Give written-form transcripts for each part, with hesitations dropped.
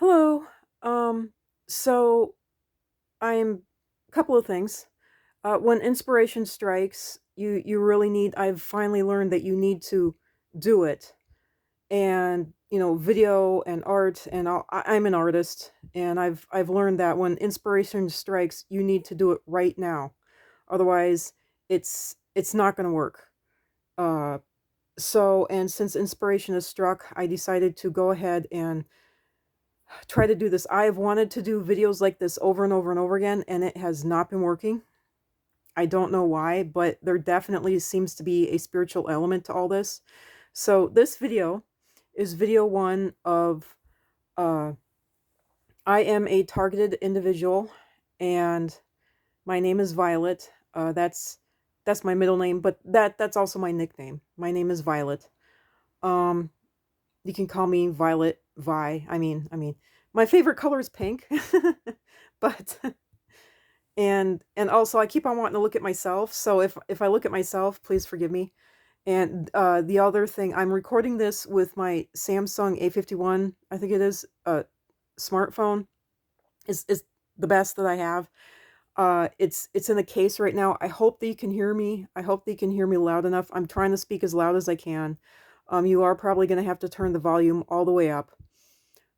Hello. Um, so I'm a couple of things. When inspiration strikes, you really need. I've finally learned that you need to do it, and video and art, and I'm an artist, and I've learned that when inspiration strikes, you need to do it right now. Otherwise, it's not going to work. Uh, and since inspiration has struck, I decided to go ahead and try to do this. I have wanted to do videos like this over and over and over again, and it has not been working. I don't know why, but there definitely seems to be a spiritual element to all this. So this video is video one of uh, I am a targeted individual, and my name is Violet. That's my middle name, but that's also my nickname. My name is Violet. Um, you can call me Violet Vi. I mean, my favorite color is pink, but and also I keep on wanting to look at myself. So if I look at myself, please forgive me. And the other thing, I'm recording this with my Samsung A51, I think it is, smartphone. Is the best that I have. It's in a case right now. I hope that you can hear me. I hope that you can hear me loud enough. I'm trying to speak as loud as I can. You are probably going to have to turn the volume all the way up.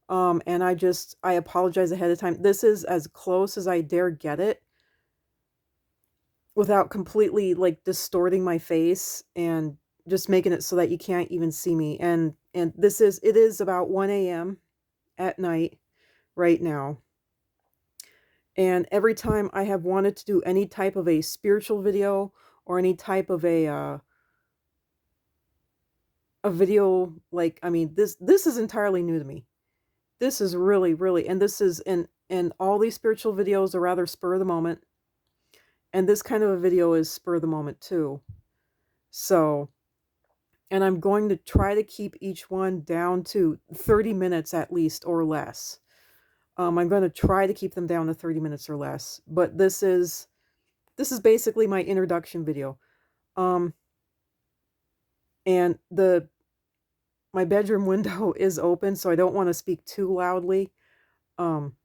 And I apologize ahead of time. This is as close as I dare get it without completely like distorting my face and just making it so that you can't even see me. And it is about 1 a.m. at night right now. And every time I have wanted to do any type of a spiritual video or any type of a video, like, I mean, this is entirely new to me. This is really, and this is and all these spiritual videos are rather spur of the moment, and this kind of a video is spur of the moment too. So, and I'm going to try to keep each one down to 30 minutes at least or less. I'm going to try to keep them down to 30 minutes or less, but this is basically my introduction video. Um, and the my bedroom window is open, so I don't want to speak too loudly. Um,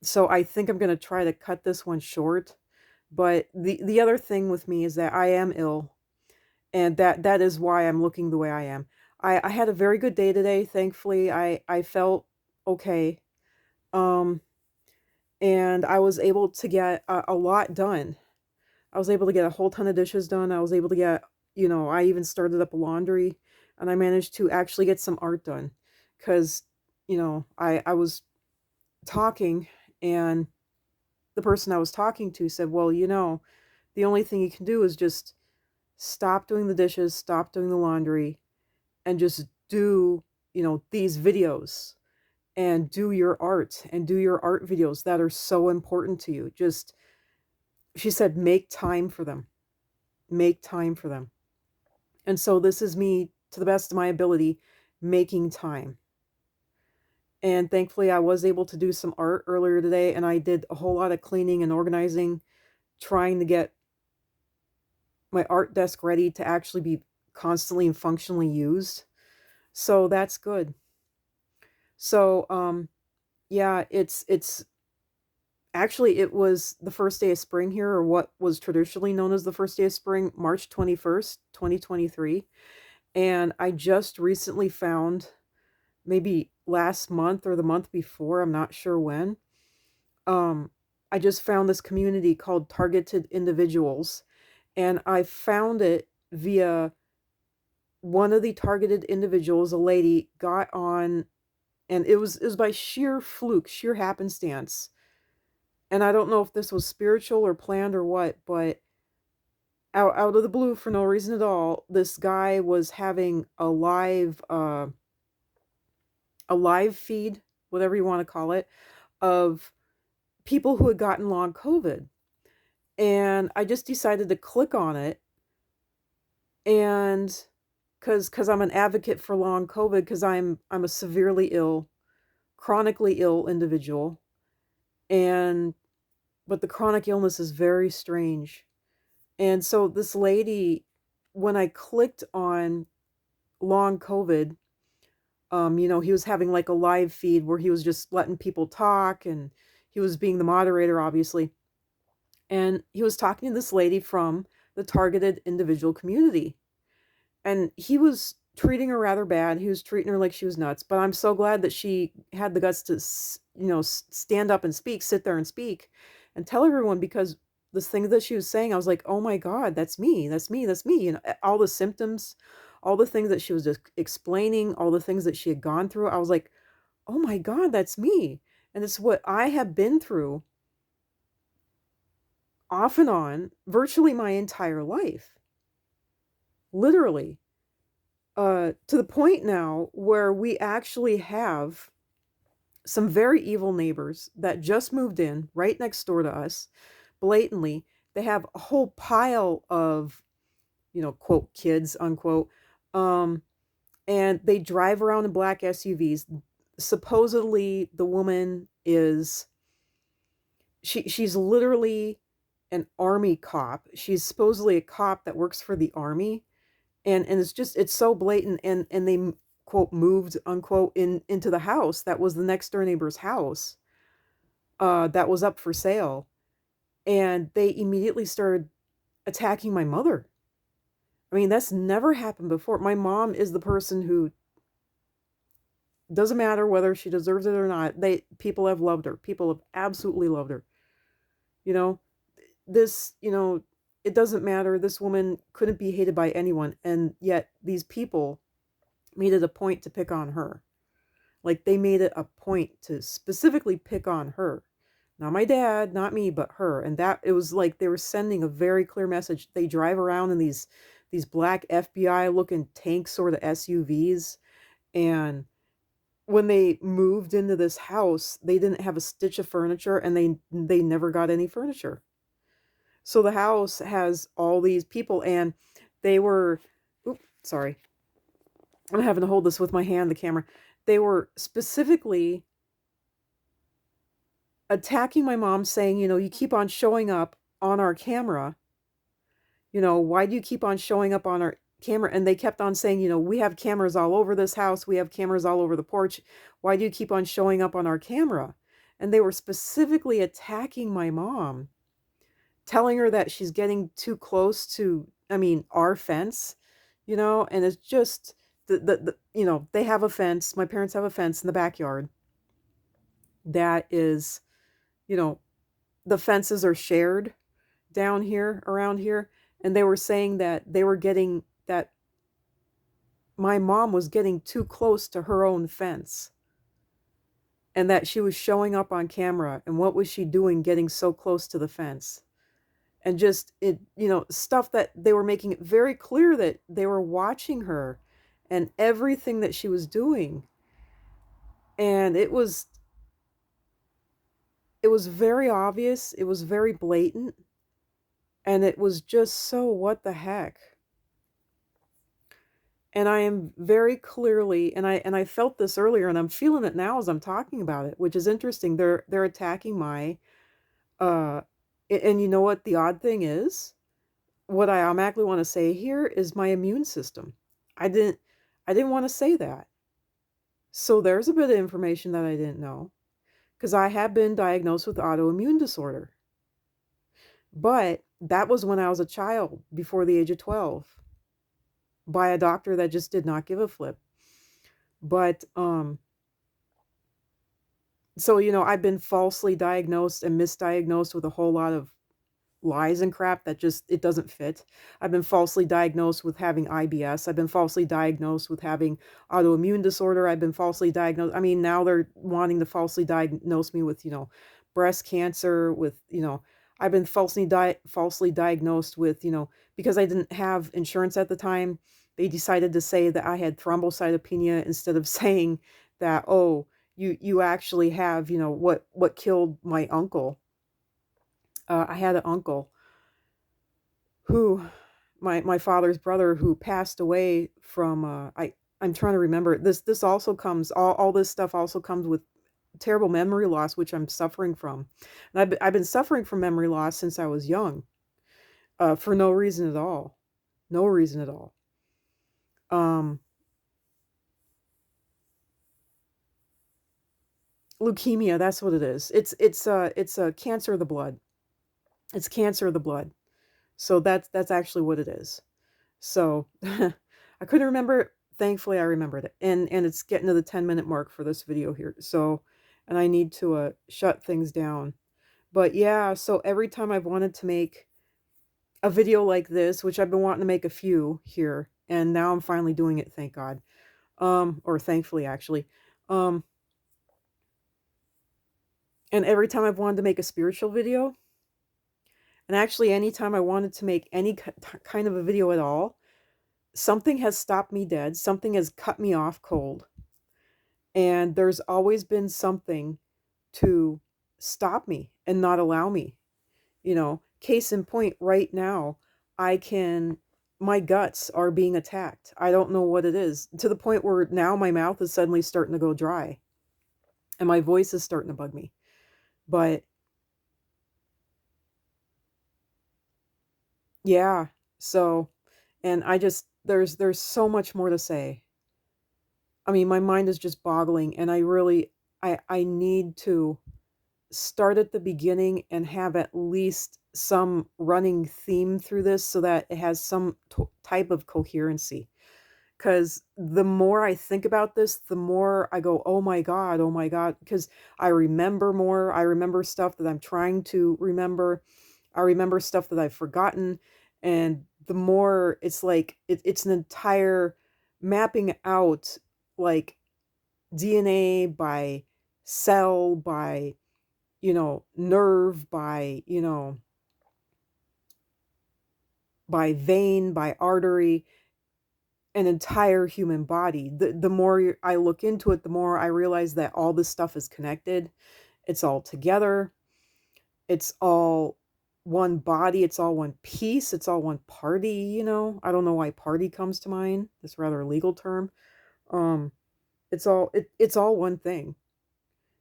so I think I'm going to try to cut this one short. But the other thing with me is that I am ill, and that is why I'm looking the way I am. I had a very good day today. Thankfully, I felt okay. Um, and I was able to get a lot done. I was able to get a whole ton of dishes done. I was able to get, I even started up laundry, and I managed to actually get some art done because, I was talking, and the person I was talking to said, well, the only thing you can do is just stop doing the dishes, stop doing the laundry, and just do, these videos and do your art and do your art videos that are so important to you. Just, she said, make time for them. Make time for them. And so this is me, to the best of my ability, making time. And thankfully, I was able to do some art earlier today, and I did a whole lot of cleaning and organizing, trying to get my art desk ready to actually be constantly and functionally used. So that's good. So, yeah, it's actually, it was the first day of spring here, or what was traditionally known as the first day of spring, March 21st, 2023. And I just recently found, maybe last month or the month before, I'm not sure when, um, I just found this community called Targeted Individuals. And I found it via one of the targeted individuals, a lady, got on, and it was by sheer fluke, sheer happenstance. And I don't know if this was spiritual or planned or what, but out of the blue, for no reason at all, this guy was having a live feed, whatever you want to call it, of people who had gotten long COVID. And I just decided to click on it, and because I'm an advocate for long COVID, because I'm a severely ill, chronically ill individual, and but the chronic illness is very strange. And so this lady, when I clicked on long COVID, He was having like a live feed where he was just letting people talk, and he was being the moderator, obviously. And he was talking to this lady from the targeted individual community. And he was treating her rather bad. He was treating her like she was nuts. But I'm so glad that she had the guts to, stand up and speak, sit there and speak, and tell everyone, because this thing that she was saying, I was like, oh my God, that's me. That's me. That's me. All the symptoms, all the things that she was just explaining, all the things that she had gone through. I was like, oh my God, that's me. And it's what I have been through off and on virtually my entire life. Literally. To the point now where we actually have some very evil neighbors that just moved in right next door to us, blatantly. They have a whole pile of, quote, kids, unquote. Um, and they drive around in black SUVs. Supposedly, the woman is, she's literally an army cop. She's supposedly a cop that works for the army, and it's so blatant, and they quote moved unquote into the house that was the next door neighbor's house, that was up for sale, and they immediately started attacking my mother. I mean, that's never happened before. My mom is the person who, doesn't matter whether she deserves it or not, people have loved her. People have absolutely loved her. You know, this, it doesn't matter. This woman couldn't be hated by anyone, and yet these people made it a point to pick on her. Like, they made it a point to specifically pick on her. Not my dad, not me, but her. And that, it was like they were sending a very clear message. They drive around in these black FBI looking tank sort of SUVs. And when they moved into this house, they didn't have a stitch of furniture, and they never got any furniture. So the house has all these people, and they were, oops, sorry. I'm having to hold this with my hand, the camera. They were specifically attacking my mom, saying, you keep on showing up on our camera. Why do you keep on showing up on our camera? And they kept on saying, we have cameras all over this house. We have cameras all over the porch. Why do you keep on showing up on our camera? And they were specifically attacking my mom, telling her that she's getting too close to, I mean, our fence, and it's just they have a fence. My parents have a fence in the backyard that is, you know, the fences are shared down here, around here. And they were saying that that my mom was getting too close to her own fence, and that she was showing up on camera. And what was she doing getting so close to the fence? And just, stuff that they were making it very clear that they were watching her and everything that she was doing. And it was very obvious, it was very blatant, and it was just so what the heck. And I am very clearly, and I felt this earlier, and I'm feeling it now as I'm talking about it, which is interesting. They're attacking my, uh and you know what the odd thing is? What I automatically want to say here is my immune system. I didn't I didn't want to say that. So there's a bit of information that I didn't know, because I have been diagnosed with autoimmune disorder. But that was when I was a child, before the age of 12, by a doctor that just did not give a flip. But so I've been falsely diagnosed and misdiagnosed with a whole lot of lies and crap that just, it doesn't fit. I've been falsely diagnosed with having IBS. I've been falsely diagnosed with having autoimmune disorder. I've been falsely diagnosed. I mean, now they're wanting to falsely diagnose me with, breast cancer, with, I've been falsely diagnosed with, because I didn't have insurance at the time. They decided to say that I had thrombocytopenia, instead of saying that, oh, you actually have, what killed my uncle. I had an uncle who, my father's brother, who passed away from, I'm trying to remember. This also comes, all this stuff also comes with terrible memory loss, which I'm suffering from. And I've been suffering from memory loss since I was young, for no reason at all. No reason at all. Um Leukemia, that's what it is. It's a cancer of the blood. It's cancer of the blood. So that's actually what it is. So I couldn't remember. Thankfully, I remembered it, and it's getting to the 10-minute mark for this video here. So, and I need to shut things down. But yeah, so every time I've wanted to make a video like this, which I've been wanting to make a few here, and now I'm finally doing it, thank God. Or thankfully actually. Um, and every time I've wanted to make a spiritual video, and actually anytime I wanted to make any kind of a video at all, something has stopped me dead, something has cut me off cold, and there's always been something to stop me and not allow me. Case in point, right now, I can, my guts are being attacked. I don't know what it is, to the point where now my mouth is suddenly starting to go dry and my voice is starting to bug me. But yeah, so, and I just, there's so much more to say. I mean, my mind is just boggling, and I need to start at the beginning and have at least some running theme through this so that it has some type of coherency. Because the more I think about this, the more I go, oh my God, because I remember more. I remember stuff that I'm trying to remember. I remember stuff that I've forgotten. And the more it's like, it's an entire mapping out, like DNA by cell, by, nerve, by, by vein, by artery, an entire human body. The more I look into it, the more I realize that all this stuff is connected. It's all together. It's all one body. It's all one piece. It's all one party. I don't know why party comes to mind. This rather legal term. Um, it's all one thing.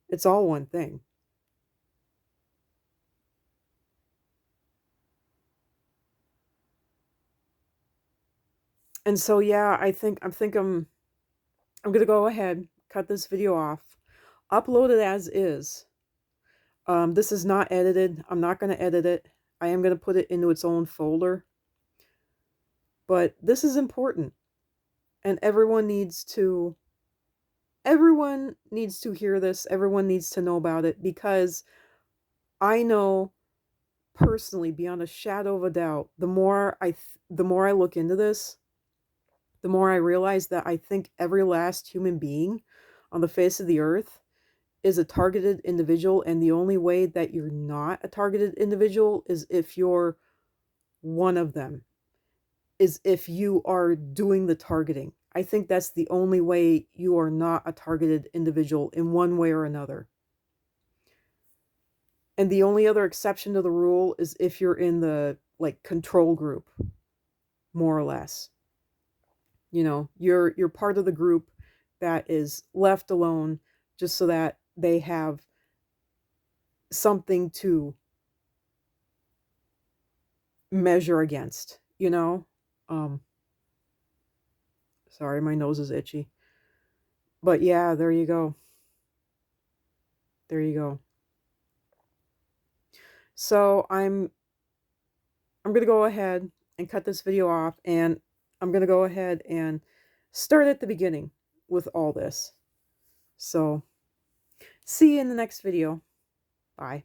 It's all one thing. And so yeah, I'm gonna go ahead, cut this video off, upload it as is. This is not edited. I'm not gonna edit it. I am gonna put it into its own folder. But this is important, and everyone needs to hear this. Everyone needs to know about it, because I know personally, beyond a shadow of a doubt, the more I look into this, the more I realize that I think every last human being on the face of the earth is a targeted individual, and the only way that you're not a targeted individual is if you're one of them, is if you are doing the targeting. I think that's the only way you are not a targeted individual in one way or another. And the only other exception to the rule is if you're in the like control group, more or less. You're part of the group that is left alone just so that they have something to measure against. Um sorry, my nose is itchy. But yeah, there you go. There you go. So I'm going to go ahead and cut this video off, and I'm going to go ahead and start at the beginning with all this. So, see you in the next video. Bye.